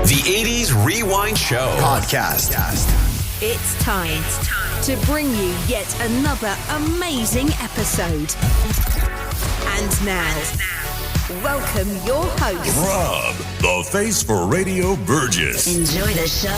The 80s Rewind Show podcast. It's time to bring you yet another amazing episode. And now, welcome your host, Rob, the face for Radio Burgess. Enjoy the show.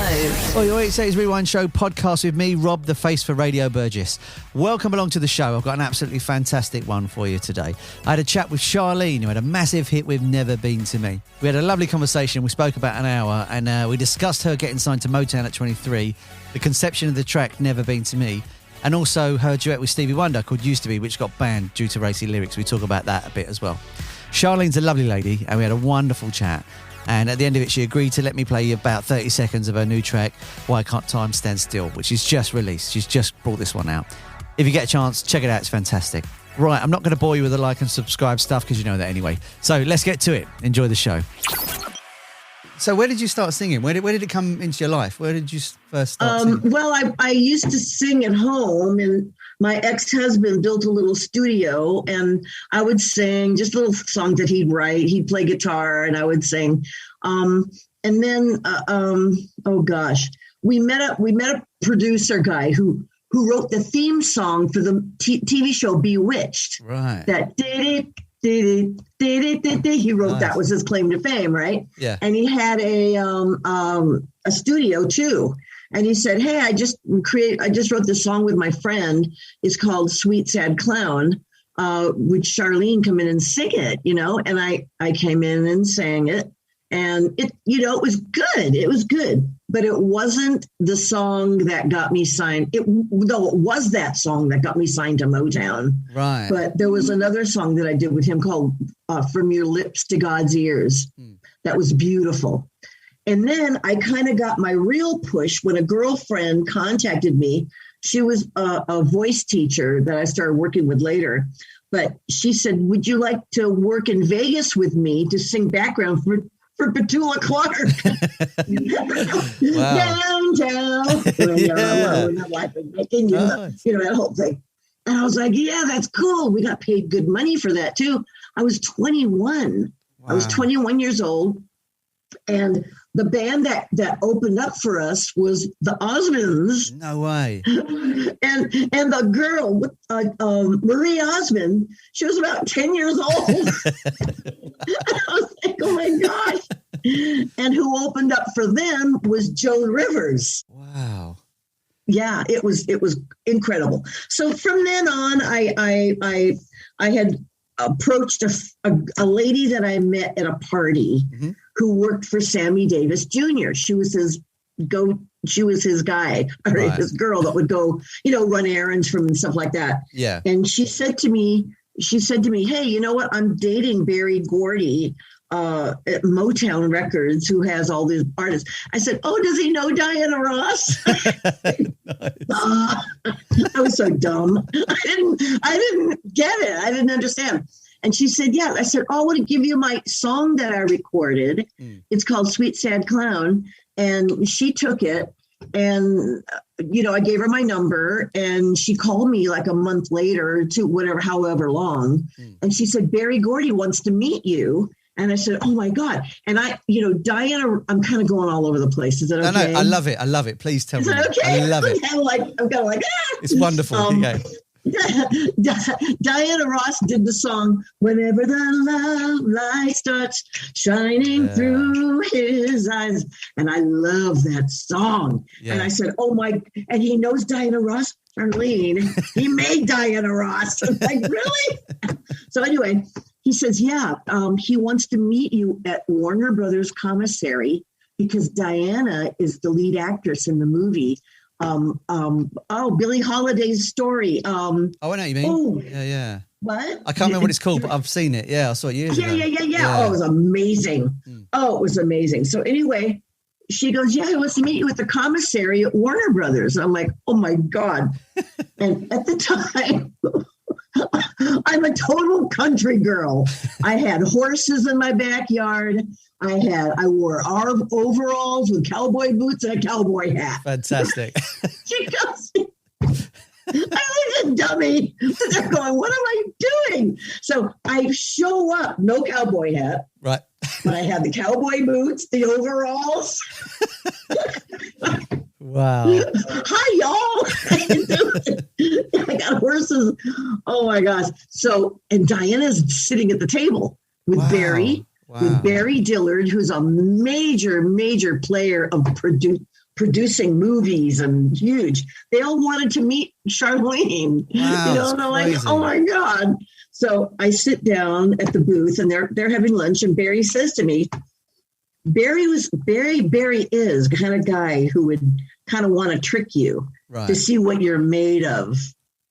Well, your 80s Rewind Show podcast with me, Rob, the face for Radio Burgess. Welcome along to the show. I've got an absolutely fantastic one for you today. I had a chat with Charlene, who had a massive hit with Never Been to Me. We had a lovely conversation. We spoke about an hour, and we discussed her getting signed to Motown at 23, the conception of the track Never Been to Me, and also her duet with Stevie Wonder called Used to Be, which got banned due to racy lyrics. We talk about that a bit as well. Charlene's a lovely lady, and we had a wonderful chat. And at the end of it, she agreed to let me play you about 30 seconds of her new track, Why Can't Time Stand Still, which is just released. She's just brought this one out. If you get a chance, check it out. It's fantastic. Right, I'm not going to bore you with the like and subscribe stuff because you know that anyway. So let's get to it. Enjoy the show. So where did you start singing? Where did it come into your life? Where did you first start singing? Well, I used to sing at home, and my ex-husband built a little studio, and I would sing just little songs that he'd write. He'd play guitar, and I would sing. And then, we met a producer guy who wrote the theme song for the TV show Bewitched. Right. That he wrote. Nice. That was his claim to fame, right? Yeah. And he had a studio too. And he said, "Hey, I just wrote this song with my friend. It's called Sweet Sad Clown. Would Charlene come in and sing it, And I came in and sang it. And it was good. It was good. But it wasn't the song that got me signed. Though it was that song that got me signed to Motown. Right. But there was another song that I did with him called From Your Lips to God's Ears. That was beautiful. And then I kind of got my real push when a girlfriend contacted me. She was a voice teacher that I started working with later. But she said, "Would you like to work in Vegas with me to sing background for Petula Clark?" Downtown. That whole thing. And I was like, yeah, that's cool. We got paid good money for that too. I was 21. Wow. I was 21 years old. And the band that opened up for us was the Osmonds. No way. and the girl, Marie Osmond, she was about 10 years old. I was like, oh my gosh. And who opened up for them was Joan Rivers. Wow. Yeah, it was incredible. So from then on, I had approached a lady that I met at a party. Mm-hmm. Who worked for Sammy Davis Jr. She was his guy, or right. His girl that would go, run errands for him and stuff like that. Yeah. And she said to me, "Hey, you know what? I'm dating Berry Gordy at Motown Records, who has all these artists." I said, "Oh, does he know Diana Ross?" I was so dumb. I didn't get it. I didn't understand. And she said, "Yeah." I said, "Oh, I want to give you my song that I recorded. It's called Sweet Sad Clown." And she took it, and, I gave her my number, and she called me like a month later to however long. And she said, "Berry Gordy wants to meet you." And I said, "Oh my God." And Diana, I'm kind of going all over the place. Is it okay? No, I love it. I love it. Please tell me. Is it okay? I love it. I'm kind of like, ah. It's wonderful. Okay. Diana Ross did the song "Whenever the Love Light Starts Shining Through His Eyes," and I love that song. Yeah. And I said, "Oh my!" And he knows Diana Ross, Charlene. He made Diana Ross. I'm like, really? So anyway, he says, "Yeah, he wants to meet you at Warner Brothers Commissary because Diana is the lead actress in the movie." Billie Holiday's story. I know what you mean. Oh, yeah. What? I can't remember what it's called, but I've seen it. Yeah, I saw it years ago. Yeah. Oh, it was amazing. Oh, it was amazing. So anyway, she goes, "Yeah, he wants to meet you at the commissary at Warner Brothers." I'm like, oh my God. And at the time, I'm a total country girl. I had horses in my backyard. I wore overalls with cowboy boots and a cowboy hat. Fantastic. She goes, I was a dummy. They're going, "What am I doing?" So I show up, no cowboy hat. Right. but I had the cowboy boots, the overalls. Wow. Hi, y'all. How you doing? I got horses. Oh, my gosh. So, and Diana's sitting at the table with Berry, with Berry Dillard, who's a major player of producing movies and huge. They all wanted to meet Charlene. Wow, and I'm like, oh my God. So I sit down at the booth and they're having lunch, and Berry says to me, Berry is the kind of guy who would kind of want to trick you to see what you're made of.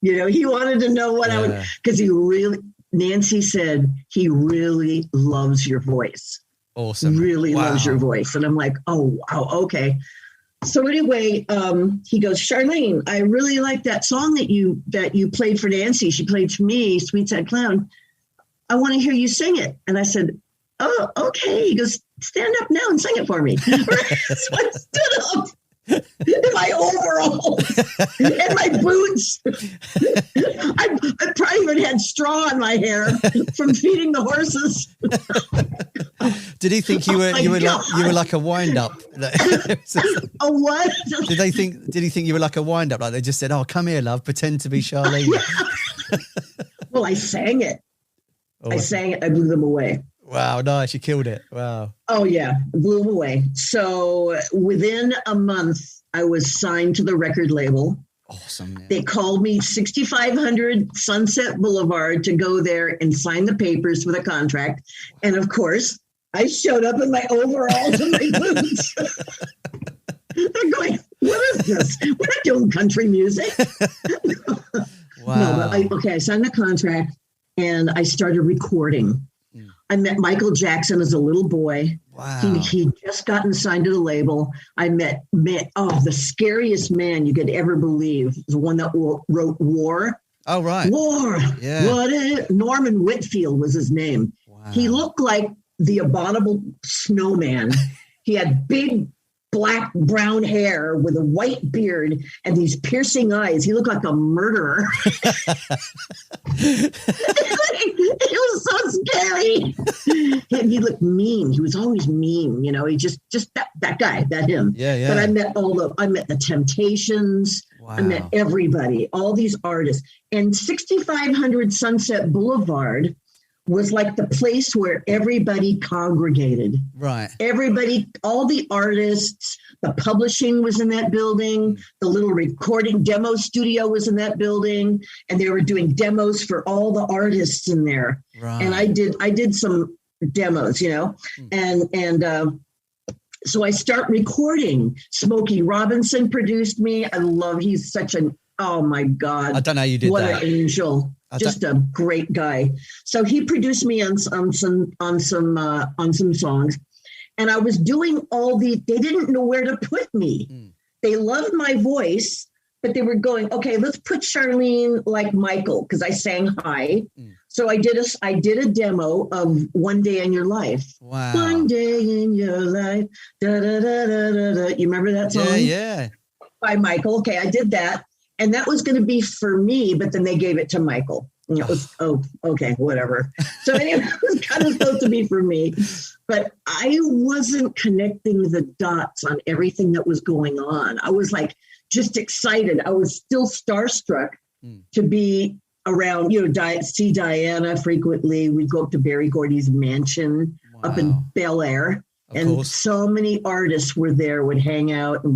He wanted to know what I would, because Nancy said he really loves your voice. Awesome. Really loves your voice. And I'm like, oh, wow, okay. So anyway, he goes, Charlene, I really like that song that you played for Nancy. She played for me, Sweet Sad Clown. I want to hear you sing it. And I said, oh, okay. He goes, stand up now and sing it for me. So I stood up in my overalls and my boots. I probably even had straw in my hair from feeding the horses. Did he think you were like a wind up? A what? Did he think you were like a wind up? Like they just said, "Oh, come here, love, pretend to be Charlene." Well, I sang it. Awesome. I sang it. I blew them away. Wow, nice. You killed it. Wow. Oh, yeah. Blew them away. So within a month, I was signed to the record label. Awesome. Man. They called me 6500 Sunset Boulevard to go there and sign the papers for the contract. And of course, I showed up in my overalls and my boots. They're going, what is this? We're not doing country music. Wow. No, but I signed the contract and I started recording. I met Michael Jackson as a little boy. Wow. He'd just gotten signed to the label. I met the scariest man you could ever believe, the one that wrote War. Oh, right. War. Yeah. Norman Whitfield was his name. Wow. He looked like the abominable snowman. He had big black brown hair with a white beard and these piercing eyes. He looked like a murderer. It was so scary. He looked mean. He was always mean. He just that guy, him. Yeah. But I met the Temptations. Wow. I met everybody, all these artists. And 6500 Sunset Boulevard was like the place where everybody congregated. Right. Everybody, all the artists, the publishing was in that building. The little recording demo studio was in that building. And they were doing demos for all the artists in there. Right. And I did some demos, and so I start recording. Smokey Robinson produced me. He's such oh my God. I don't know how you did what that. What an angel. Just a great guy. So he produced me on some songs, and I was doing they didn't know where to put me. They loved my voice, but they were going, okay, let's put Charlene like Michael, because I sang high. So I did a demo of One Day in Your Life. Wow. One day in your life. Da, da, da, da, da, da. You remember that song? Yeah. By Michael. Okay, I did that. And that was going to be for me, but then they gave it to Michael. And it was, okay, whatever. So anyway, it was kind of supposed to be for me. But I wasn't connecting the dots on everything that was going on. I was like just excited. I was still starstruck to be around, see Diana frequently. We'd go up to Berry Gordy's mansion up in Bel Air. And course. So many artists were there, would hang out, and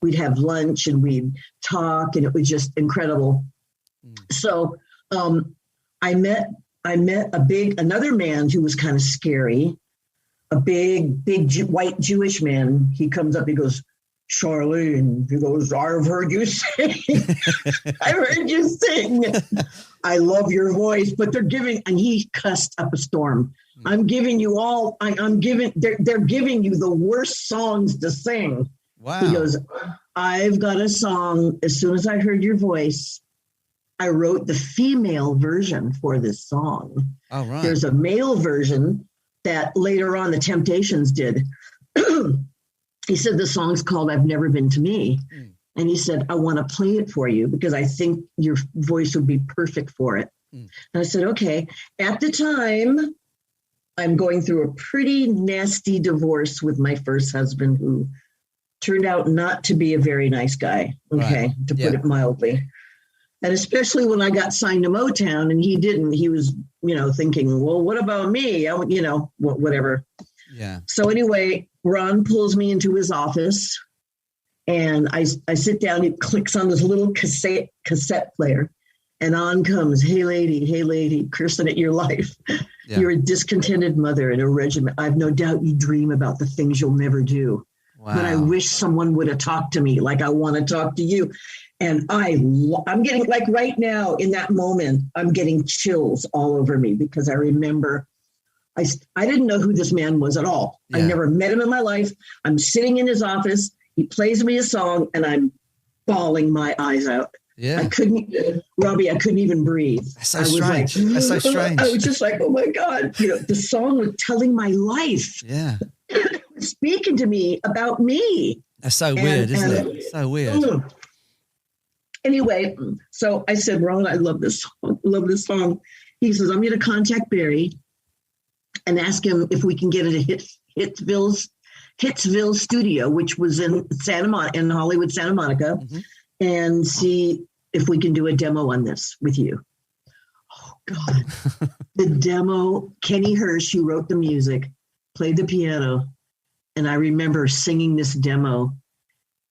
we'd have lunch and we'd talk, and it was just incredible. So I met another man who was kind of scary, a big white Jewish man. He comes up, he goes, Charlene, he goes, I've heard you sing. I've heard you sing. I love your voice, but and he cussed up a storm. I'm giving you all, they're giving you the worst songs to sing. Wow. He goes, I've got a song. As soon as I heard your voice, I wrote the female version for this song. Oh, right. There's a male version that later on the Temptations did. He said the song's called I've Never Been to Me. And he said, I want to play it for you because I think your voice would be perfect for it. And I said, okay. At the time, I'm going through a pretty nasty divorce with my first husband, who turned out not to be a very nice guy, okay, to put it mildly. And especially when I got signed to Motown and he didn't, he was, thinking, well, what about me? Whatever. Yeah. So anyway, Ron pulls me into his office and I sit down, he clicks on this little cassette player and on comes, hey lady, cursing at your life. Yeah. You're a discontented mother in a regiment. I've no doubt you dream about the things you'll never do. Wow. But I wish someone would have talked to me like I want to talk to you. And I'm getting, like right now in that moment, I'm getting chills all over me because I remember I didn't know who this man was at all. Yeah. I never met him in my life. I'm sitting in his office. He plays me a song and I'm bawling my eyes out. Yeah. I couldn't even breathe. That's so strange. That's so strange. I was just like, oh my God, the song was telling my life. Yeah. Speaking to me about me. That's so weird, isn't it? So weird. Anyway, so I said, Ron, I love this song. He says, I'm going to contact Berry and ask him if we can get it at Hitsville studio, which was in Hollywood, Santa Monica, and see if we can do a demo on this with you. Oh God. The demo, Kenny Hirsch, who wrote the music, played the piano. And I remember singing this demo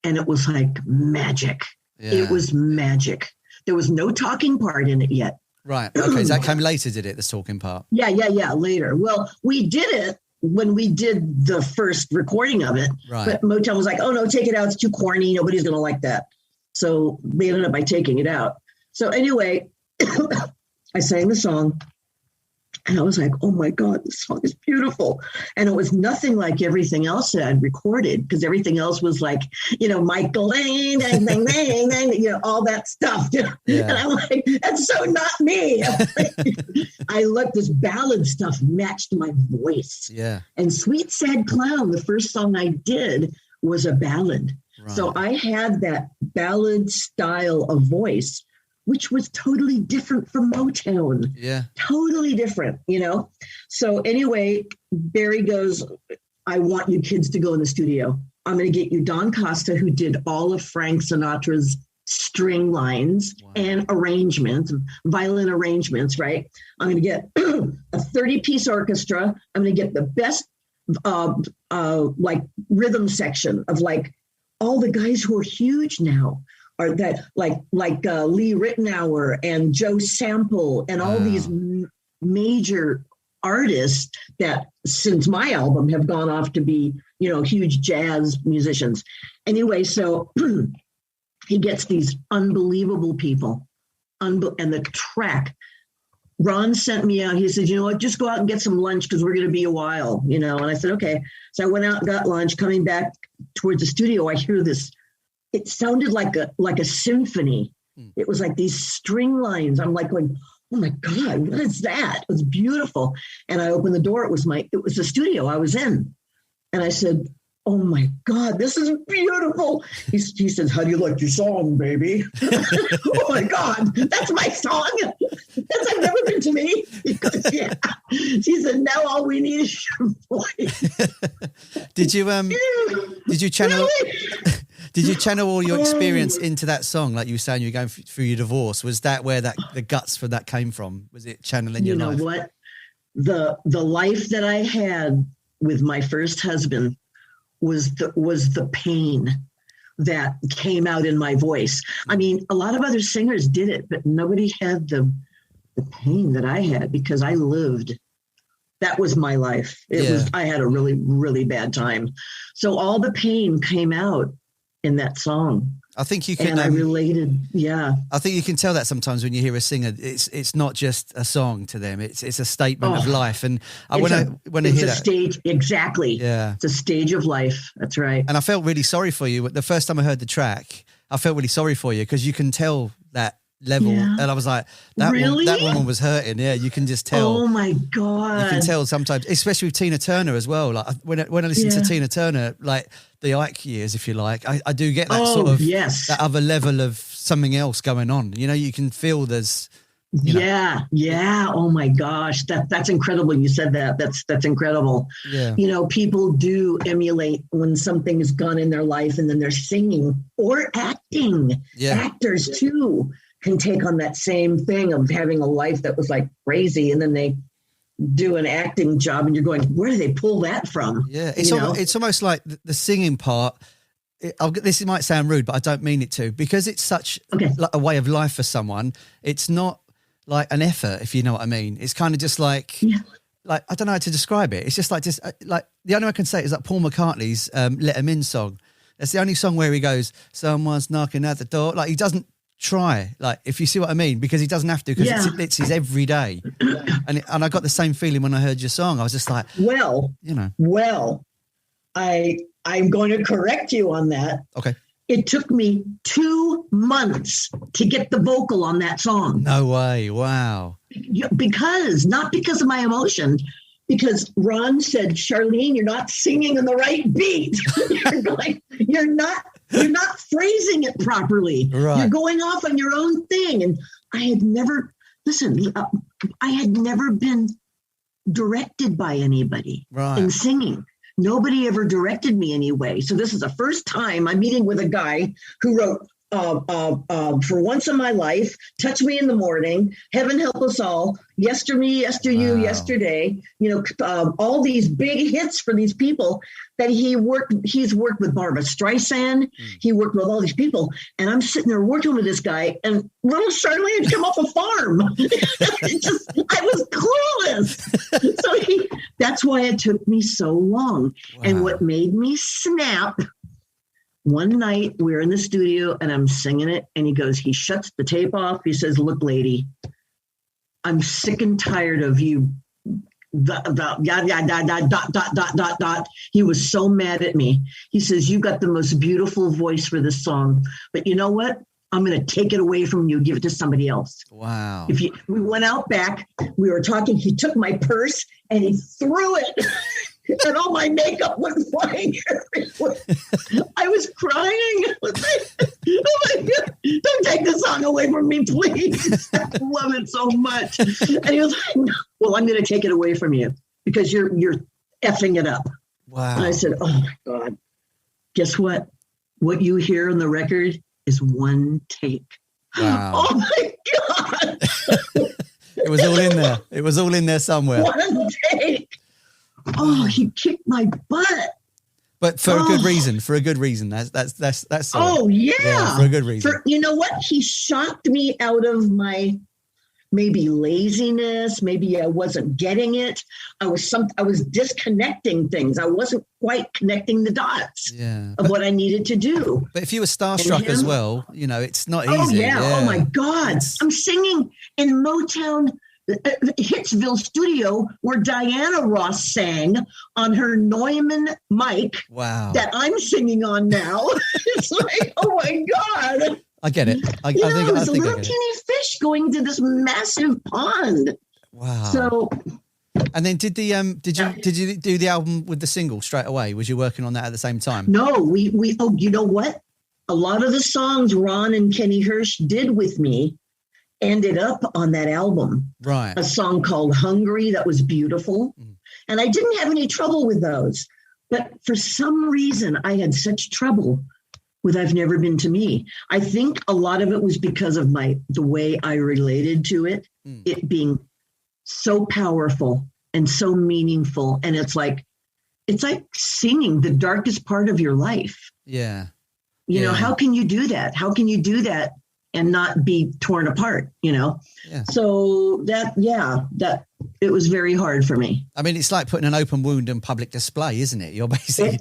and it was like magic. Yeah. It was magic. There was no talking part in it yet. Right. Okay. So that came later, did it? The talking part? Yeah. Later. Well, we did it when we did the first recording of it. Right. But Motown was like, oh no, take it out. It's too corny. Nobody's going to like that. So we ended up by taking it out. So anyway, I sang the song. And I was like, oh my God, this song is beautiful. And it was nothing like everything else that I'd recorded, because everything else was like, Michael Lane, all that stuff. Yeah. And I'm like, that's so not me. I looked, this ballad stuff matched my voice. Yeah. And Sweet Sad Clown, the first song I did, was a ballad. Right. So I had that ballad style of voice, which was totally different from Motown. Yeah. Totally different, So anyway, Berry goes, I want you kids to go in the studio. I'm going to get you Don Costa, who did all of Frank Sinatra's string lines and arrangements, violin arrangements, right? I'm going to get a 30-piece orchestra. I'm going to get the best rhythm section of all the guys who are huge now. Or that like Lee Ritenour and Joe Sample and all these major artists that since my album have gone off to be, huge jazz musicians. Anyway, so he gets these unbelievable people and the track. Ron sent me out. He said, you know what, just go out and get some lunch because we're going to be a while, And I said, okay. So I went out and got lunch. Coming back towards the studio, I hear this. It sounded like a symphony. It was like these string lines. I'm like going, oh my God, what is that? It was beautiful. And I opened the door. It was the studio I was in. And I said, oh my God, this is beautiful. He says, how do you like your song, baby? Oh my God, that's my song. That's I've Never Been to me. He goes, yeah. She said, now all we need is your voice. Did you channel? Really? Did you channel all your experience into that song? Like you were saying, you were going through your divorce. Was that where the guts for that came from? Was it channeling your life? You know what? The life that I had with my first husband was the pain that came out in my voice. I mean, a lot of other singers did it, but nobody had the pain that I had because I lived. That was my life. I had a really, really bad time. So all the pain came out in that song. I think you can. And I related, yeah. I think you can tell that sometimes when you hear a singer, it's not just a song to them. It's a statement of life. And when I hear that, stage, exactly. Yeah, it's a stage of life. That's right. And I felt really sorry for you. The first time I heard the track, I felt really sorry for you because you can tell that level. Yeah. And I was like, that woman was hurting. Yeah, you can just tell. Oh my God. You can tell sometimes, especially with Tina Turner as well. Like when I listen to Tina Turner, like the Ike years, if you like, I do get that sort of that other level of something else going on. You can feel there's Yeah. Oh my gosh, that's incredible. You said that. That's incredible. Yeah. People do emulate when something has gone in their life, and then they're singing or acting. Yeah. Actors too can take on that same thing of having a life that was like crazy, and then they do an acting job, and you're going, where do they pull that from? Yeah, it's almost like the singing part. This might sound rude, but I don't mean it to, because it's such like a way of life for someone. It's not like an effort, if you know what I mean. It's kind of just like, like, I don't know how to describe it. It's just like the only way I can say it is like Paul McCartney's "Let 'Em In" song. That's the only song where he goes, "Someone's knocking at the door." Like, he doesn't try, like, if you see what I mean, because he doesn't have to, because it's his everyday. And I got the same feeling when I heard your song. I was just like, I'm going to correct you on that. Okay. It took me 2 months to get the vocal on that song. No way. Wow. Not because of my emotion, because Ron said, Charlene, you're not singing on the right beat. You're not phrasing it properly. Right. You're going off on your own thing. And I had never been directed by anybody in singing. Nobody ever directed me anyway. So this is the first time I'm meeting with a guy who wrote For Once in My Life, Touch Me in the Morning, Heaven Help Us All, Yester Me, Yester You, Yesterday, all these big hits for these people that he's worked with Barbra Streisand. He worked with all these people. And I'm sitting there working with this guy, and little Charlene had come off a farm. I was clueless. So that's why it took me so long. Wow. And what made me snap, one night we were in the studio and I'm singing it, and he shuts the tape off. He says, "Look, lady, I'm sick and tired of you. He was so mad at me. He says, you got the most beautiful voice for this song, but you know what? I'm going to take it away from you, give it to somebody else." Wow. We went out back, we were talking, he took my purse and he threw it. And all my makeup went flying everywhere. I was crying. Oh my God, don't take the song away from me, please. I love it so much. And he was like, "No, well, I'm going to take it away from you because you're effing it up." Wow. And I said, "Oh my God, guess what? What you hear on the record is one take." Wow. Oh my God. It was all in there. It was all in there somewhere. One take. Oh, he kicked my butt. But for a good reason. For a good reason. That's. Oh yeah. For a good reason. You know what? He shocked me out of my maybe laziness. Maybe I wasn't getting it. I was disconnecting things. I wasn't quite connecting the dots of what I needed to do. But if you were starstruck as well, it's not easy. Oh yeah. Oh my God. I'm singing in Motown Hitsville studio where Diana Ross sang on her Neumann mic. Wow. That I'm singing on now. It's like, oh my God. I get it. I think it was a little teeny fish going into this massive pond. Wow. So. And then did you do the album with the single straight away? Was you working on that at the same time? No, we you know what? A lot of the songs Ron and Kenny Hirsch did with me ended up on that album. Right. A song called Hungry that was beautiful. And I didn't have any trouble with those. But for some reason, I had such trouble with I've Never Been to Me. I think a lot of it was because of the way I related to it, it being so powerful and so meaningful. And it's like singing the darkest part of your life. Yeah. You know, how can you do that? How can you do that and not be torn apart, Yeah. So that it was very hard for me. I mean, it's like putting an open wound in public display, isn't it? You're basically...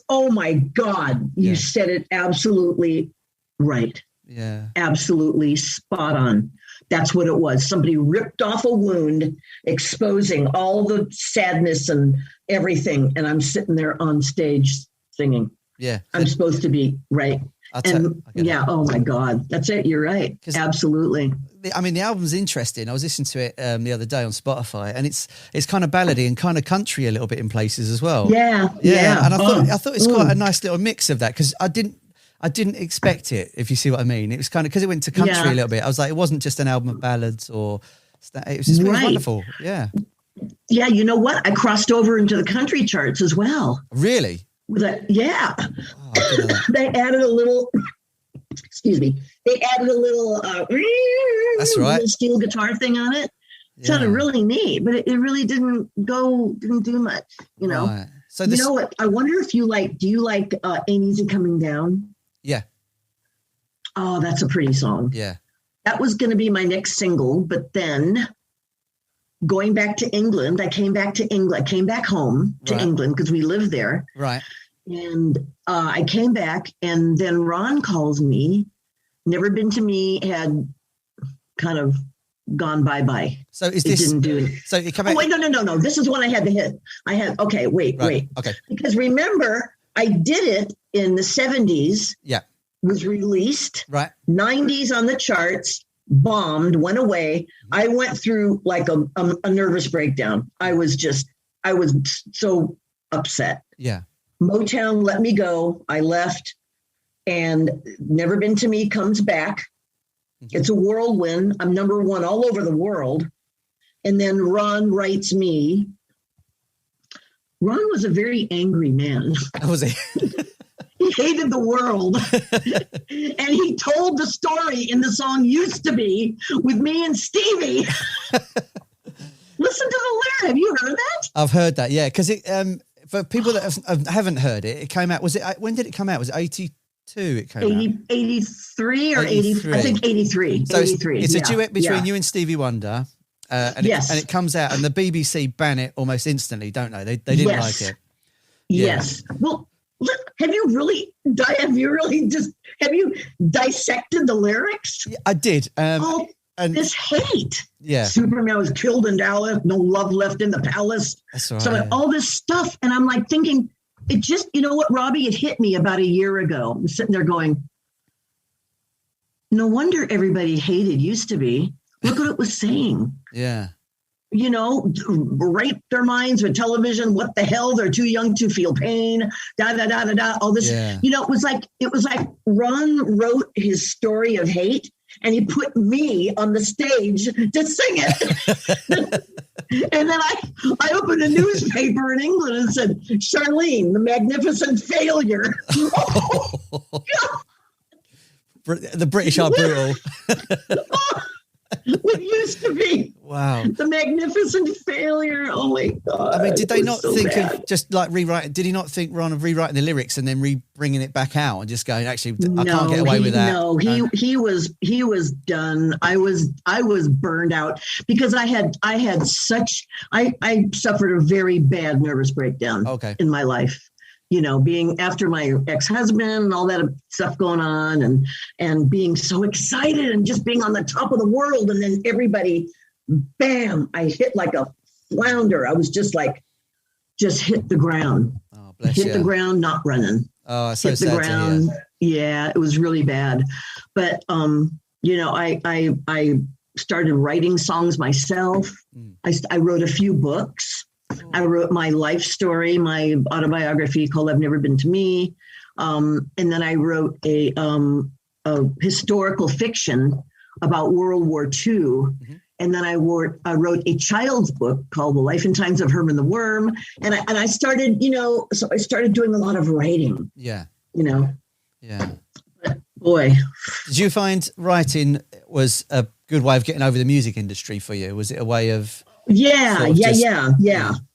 oh my God, you said it absolutely right. Yeah. Absolutely spot on. That's what it was. Somebody ripped off a wound, exposing all the sadness and everything. And I'm sitting there on stage singing. Yeah. I'm supposed to be right. Oh my God, that's it. You're right. Absolutely. I mean, the album's interesting. I was listening to it the other day on Spotify, and it's kind of ballady and kind of country a little bit in places as well. Yeah. And I thought it's quite a nice little mix of that, because I I didn't expect it, if you see what I mean. It was kind of, because it went to country a little bit. I was like, it wasn't just an album of ballads or, it was just really wonderful. Yeah. Yeah, you know what? I crossed over into the country charts as well. Really? Yeah. Oh, they added a little, excuse me, they added a little, that's right, little steel guitar thing on it. It sounded really neat, but it really didn't do much, you know. Right. So you know what? I wonder if do you like Ain't Easy Coming Down? Yeah. Oh, that's a pretty song. Yeah. That was going to be my next single, but then going back to England, I came back home to England because we lived there. Right. And I came back, and then Ron calls me. Never Been to Me had kind of gone bye-bye. So is this? Didn't do it. So it came out. Oh, wait, no. This is when I had the hit. Wait. Okay. Because remember, I did it in the 70s. Yeah. Was released. Right. 90s on the charts. Bombed, went away. I went through like a nervous breakdown. I was so upset. Yeah. Motown let me go. I left, and Never Been to Me comes back. It's a whirlwind. I'm number one all over the world. And then Ron writes me. Ron was a very angry man. Was he? He hated the world. And he told the story in the song Used to Be with me and Stevie. Listen to the lyric. Have you heard that? I've heard that, yeah. Because it, for people that haven't heard it, it came out, when did it come out? Was it 82 it came out? 83 or 83? I think 83. So 83. It's a duet between you and Stevie Wonder. And it comes out, and the BBC ban it almost instantly, don't they? They didn't like it. Yes. Yeah. Well, have you dissected the lyrics? Yeah, I did. And this hate. Yeah. Superman was killed in Dallas. No love left in the palace. That's right. So all this stuff. And I'm like thinking, it just, you know what, Robbie, it hit me about a year ago. I'm sitting there going, no wonder everybody hated Used to Be. Look what it was saying. Yeah. You know, rape their minds with television. What the hell? They're too young to feel pain. All this. Yeah. You know, it was like Ron wrote his story of hate, and he put me on the stage to sing it. And then I opened a newspaper in England and said, Charlene, the magnificent failure. The British are brutal. What used to be. Wow. The magnificent failure. Oh my God. I mean, did they not think of just like rewriting? Did he not think, Ron, of rewriting the lyrics and then bringing it back out and just going, actually, I can't get away with that? No, he was done. I was burned out because I suffered a very bad nervous breakdown in my life. You know, being after my ex-husband and all that stuff going on and being so excited and just being on the top of the world. And then everybody, bam, I hit like a flounder. I was just hit the ground. Oh, bless hit you. the ground, not running. Oh, so hit the ground. Yeah, it was really bad. But, you know, I started writing songs myself. I wrote a few books. I wrote my life story, my autobiography called Ive Never Been to Me. And then I wrote a historical fiction about World War II. Mm-hmm. And then I wrote a child's book called The Life and Times of Herman the Worm. And I started, you know, so I started doing a lot of writing. Yeah. You know. Yeah. But boy. Did you find writing was a good way of getting over the music industry for you? Was it a way of... Yeah.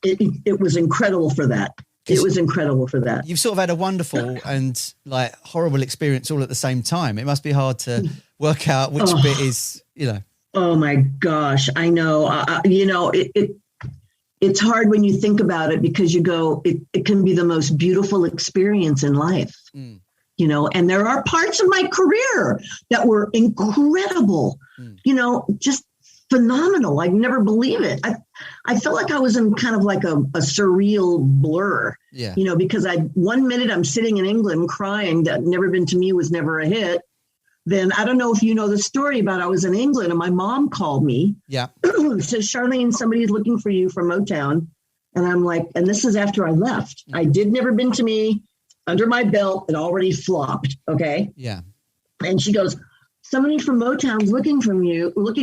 It was incredible for that. It was incredible for that. You've sort of had a wonderful and like horrible experience all at the same time. It must be hard to work out which bit is, you know. Oh my gosh, I know. You know, it's hard when you think about it because you go, it can be the most beautiful experience in life. You know, and there are parts of my career that were incredible. You know, just phenomenal. I'd never believe it. I felt like I was in kind of like a surreal blur, you know, because 1 minute I'm sitting in England crying that Never Been to Me was never a hit. Then I don't know if you know the story about I was in England and my mom called me. Yeah. Says, Charlene, somebody's looking for you from Motown. And I'm like, and this is after I left. I did Never Been to Me. under my belt. It already flopped. Okay. Yeah. And she goes, somebody from Motown's looking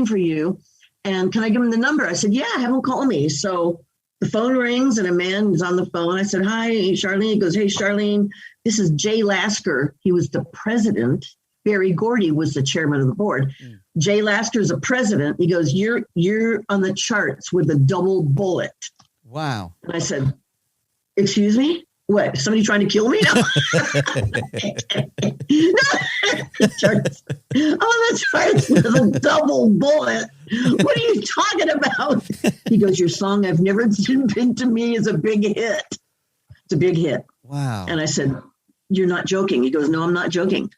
for you. And can I give him the number? I said, yeah, have him call me. So the phone rings and a man is on the phone. I said, hi, Charlene. He goes, hey, Charlene, this is Jay Lasker. He was the president. Berry Gordy was the chairman of the board. Jay Lasker is a president. He goes, you're on the charts with a double bullet. Wow. And I said, excuse me? What? Somebody trying to kill me? No. Charts. Oh, that's right. With a double bullet. What are you talking about? He goes, your song, I've Never Been to Me, is a big hit. It's a big hit. Wow. And I said, you're not joking. He goes, no, I'm not joking.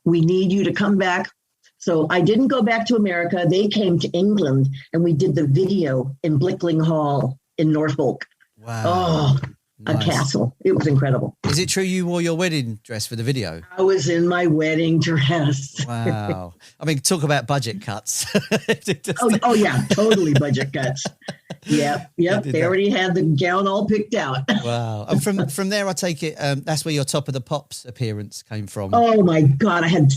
We need you to come back. So I didn't go back to America. They came to England and we did the video in Blickling Hall in Norfolk. Wow. Oh, nice. A castle. It was incredible. Is it true you wore your wedding dress for the video? I was in my wedding dress. Wow. I mean, talk about budget cuts. Oh yeah, totally budget cuts. Yep. They already had the gown all picked out. Wow. And from there, I take it that's where your Top of the Pops appearance came from. Oh my God, I had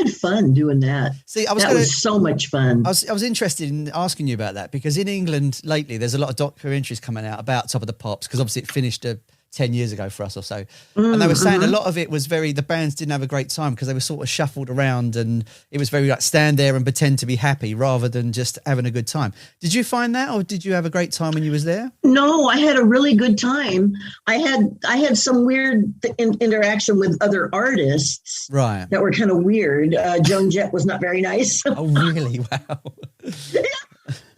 fun doing that. See, that was so much fun. I was interested in asking you about that because in England lately, there's a lot of documentaries coming out about Top of the Pops because obviously it finished 10 years ago for us or so. And they were saying a lot of it was the bands didn't have a great time because they were sort of shuffled around and it was very like stand there and pretend to be happy rather than just having a good time. Did you find that or did you have a great time when you was there? No, I had a really good time. I had some weird interaction with other artists. Right. That were kind of weird. Joan Jett was not very nice. Oh, really? Wow.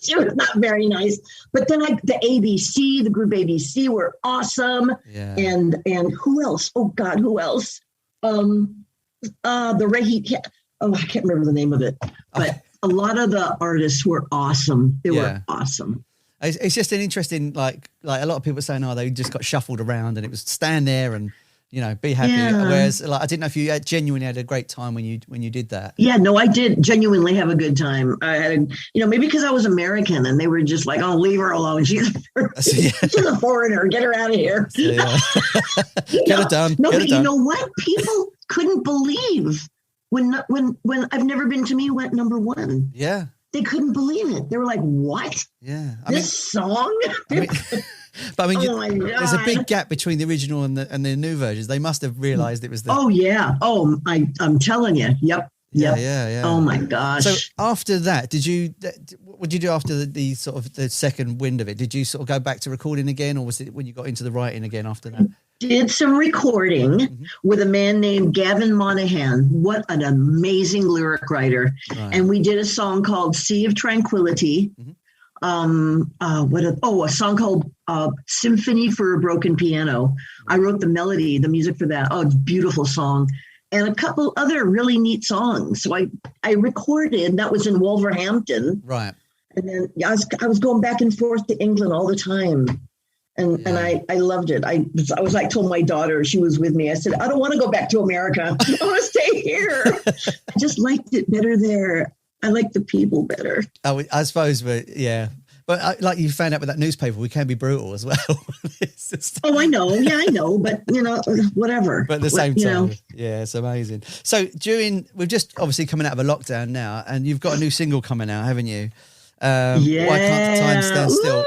She was not very nice. But then the group ABC were awesome. Yeah. And who else? Oh God, who else? I can't remember the name of it. But a lot of the artists were awesome. They were awesome. It's just an interesting, like a lot of people saying, they just got shuffled around and it was stand there and, be happy. Yeah. Whereas I didn't know if you genuinely had a great time when you did that. Yeah, no, I did genuinely have a good time. I had, maybe because I was American and they were just like, oh, leave her alone. She's a foreigner. Get her out of here. Get it done. No, but you know what? People couldn't believe when I've Never Been to Me went number one. Yeah. They couldn't believe it. They were like, what? Yeah. This song? But there's a big gap between the original and the new versions. They must have realized it was the... Oh, yeah. Oh, I'm telling you. Yep. Yeah. Oh, my gosh. So after that, what did you do after the sort of the second wind of it? Did you sort of go back to recording again or was it when you got into the writing again after that? Did some recording with a man named Gavin Monahan. What an amazing lyric writer. Right. And we did a song called Sea of Tranquility. A song called Symphony for a Broken Piano. I wrote the melody, the music for that. Oh, it's a beautiful song. And a couple other really neat songs. So I recorded, that was in Wolverhampton. Right. And then I was going back and forth to England all the time. And I loved it. I was like, told my daughter, she was with me. I said, I don't want to go back to America. I want to stay here. I just liked it better there. I like the people better. Oh, I suppose, but yeah. But like you found out with that newspaper, we can be brutal as well. Oh, I know. Yeah, I know. But, whatever. But at the same time, yeah, it's amazing. So we're just obviously coming out of a lockdown now, and you've got a new single coming out, haven't you? Why Can't Time Stand Still? Woo!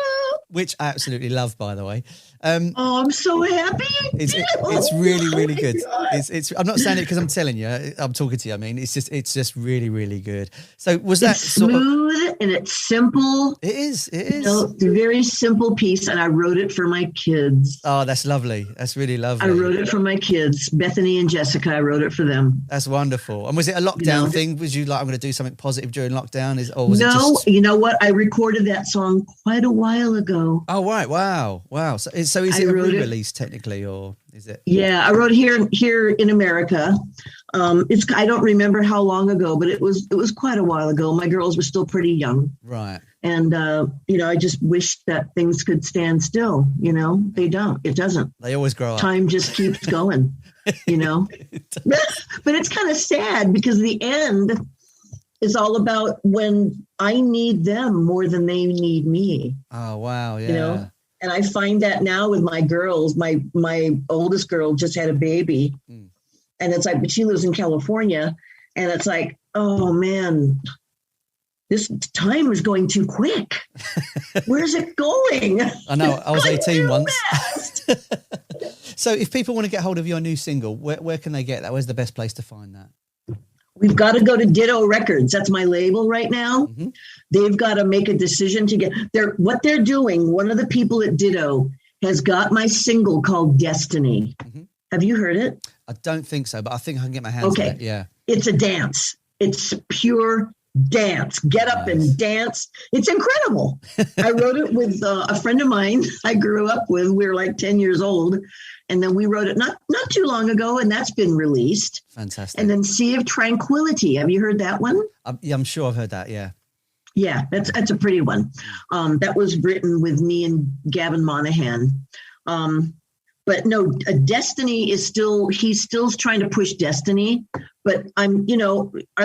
Which I absolutely love, by the way. I'm so happy. It's really, really good. It's. I'm not saying it because I'm telling you. I'm talking to you. I mean, it's just really, really good. So was that smooth and it's simple? It is. It's a very simple piece, and I wrote it for my kids. Oh, that's lovely. That's really lovely. I wrote it for my kids, Bethany and Jessica. I wrote it for them. That's wonderful. And was it a lockdown thing? Was you like, I'm going to do something positive during lockdown? You know what? I recorded that song quite a while ago. Oh, right. Wow. So is it a re-release technically, or is it? Yeah, I wrote it here in America. I don't remember how long ago, but it was quite a while ago. My girls were still pretty young. Right. And, I just wish that things could stand still. They don't. It doesn't. They always grow up. Time just keeps going, But it's kind of sad because the end is all about when I need them more than they need me. Oh, wow. Yeah. And I find that now with my girls, my oldest girl just had a baby, and it's like, but she lives in California, and it's like, oh man, this time is going too quick. Where's it going? I know. I was 18 once. So if people want to get hold of your new single, where can they get that? Where's the best place to find that? We've got to go to Ditto Records. That's my label right now. Mm-hmm. They've got to make a decision to get what they're doing. One of the people at Ditto has got my single called Destiny. Mm-hmm. Have you heard it? I don't think so, but I think I can get my hands on it. Yeah. It's a dance. It's pure dance. Get up and dance. It's incredible. I wrote it with a friend of mine I grew up with. We were like 10 years old. And then we wrote it not too long ago, and that's been released. Fantastic. And then Sea of Tranquility. Have you heard that one? I'm sure I've heard that, yeah. Yeah, that's a pretty one. That was written with me and Gavin Monahan. But no, Destiny is he's still trying to push Destiny. But are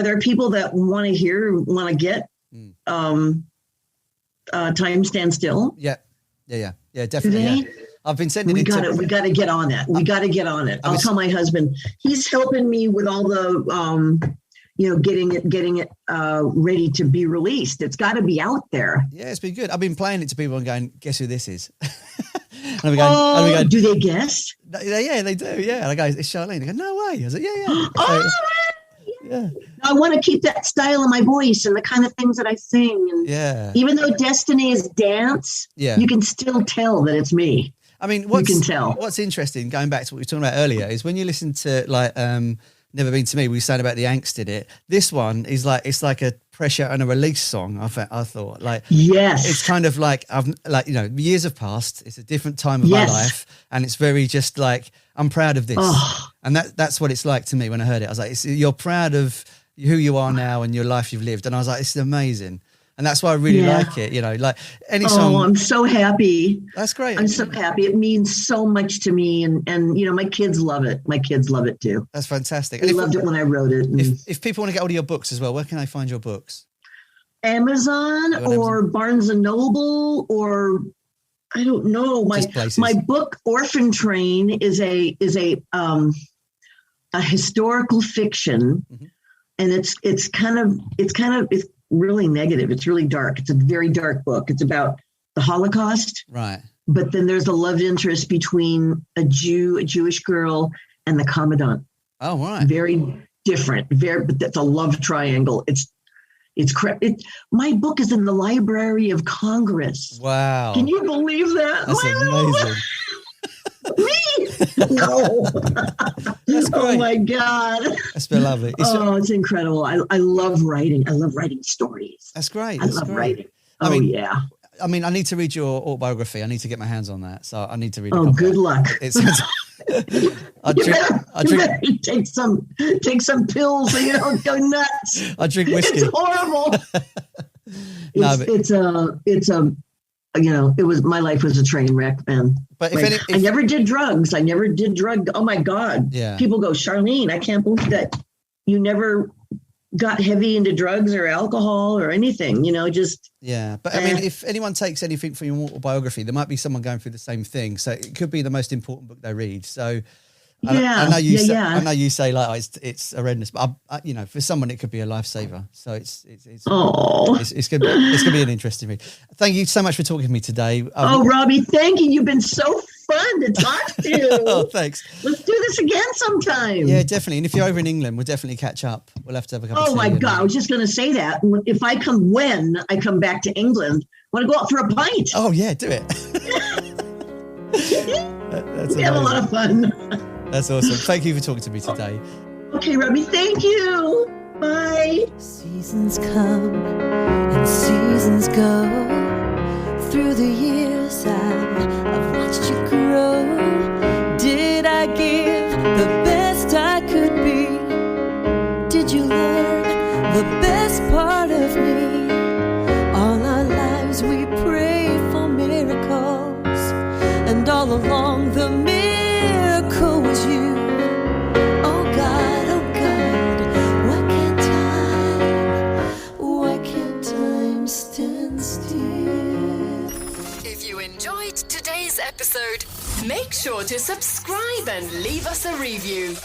there people that want to hear, want to get Time Stand Still? Yeah, definitely. Yeah. I've been sending We got to get on that. We got to get on it. I'll tell my husband. He's helping me with all the, getting it ready to be released. It's got to be out there. Yeah, it's been good. I've been playing it to people and going, guess who this is? And I'm going, do they guess? Yeah, they do. Yeah. And I go, it's Charlene. They go, no way. I was like, yeah. Yeah. I want to keep that style of my voice and the kind of things that I sing. And even though Destiny is dance, you can still tell that it's me. I mean, you can tell. What's interesting, going back to what we were talking about earlier, is when you listen to like Never Been to Me, we were saying about the angst in it. This one is like, it's like a pressure and a release song. I thought, like, yes, it's kind of like years have passed. It's a different time of my life, and it's very just like, I'm proud of this, and that's what it's like to me when I heard it. I was like, you're proud of who you are now and your life you've lived, and I was like, it's amazing. And that's why I really like it, like any song. Oh, I'm so happy. That's great. I'm so happy. It means so much to me. And my kids love it. My kids love it too. That's fantastic. They loved it when I wrote it. If people want to get hold of your books as well, where can they find your books? Amazon or Barnes and Noble, or I don't know. My book Orphan Train is a historical fiction, and it's really negative. It's really dark. It's a very dark book. It's about the Holocaust. Right. But then there's a love interest between a Jewish girl, and the commandant. Oh, right. Very different. But that's a love triangle. My book is in the Library of Congress. Wow. Can you believe that? That's amazing. Me? No. That's great. Oh my God. That's been lovely. It's incredible. I love writing. I love writing stories. That's great. I love writing. Yeah. I mean, I need to read your autobiography. I need to get my hands on that. So I need to read it. Oh, good luck. You better take some pills so you don't go nuts. I drink whiskey. It's horrible. My life was a train wreck, man. But I never did drugs. Oh my God. Yeah. People go, Charlene, I can't believe that you never got heavy into drugs or alcohol or anything, Yeah. But I mean, if anyone takes anything from your autobiography, there might be someone going through the same thing. So it could be the most important book they read. So I know you say like, it's horrendous, but for someone it could be a lifesaver. So it's gonna be an interesting read. Thank you so much for talking to me today. Robbie, thank you. You've been so fun to talk to. Oh, thanks. Let's do this again sometime. Yeah, definitely. And if you're over in England, we'll definitely catch up. We'll have to have a couple. Oh my God, I was just going to say that. When I come back to England, I want to go out for a pint. Oh yeah, do it. We have a lot of fun. That's awesome. Thank you for talking to me today. Okay, Robbie, thank you. Bye. Seasons come and seasons go. Through the years I've watched you grow. Did I give the best I could be? Did you learn the best part of me? All our lives we pray for miracles, and all along the miracle was you. Oh God, why can't time stand still? If you enjoyed today's today's episode. Make sure to subscribe and leave us a review.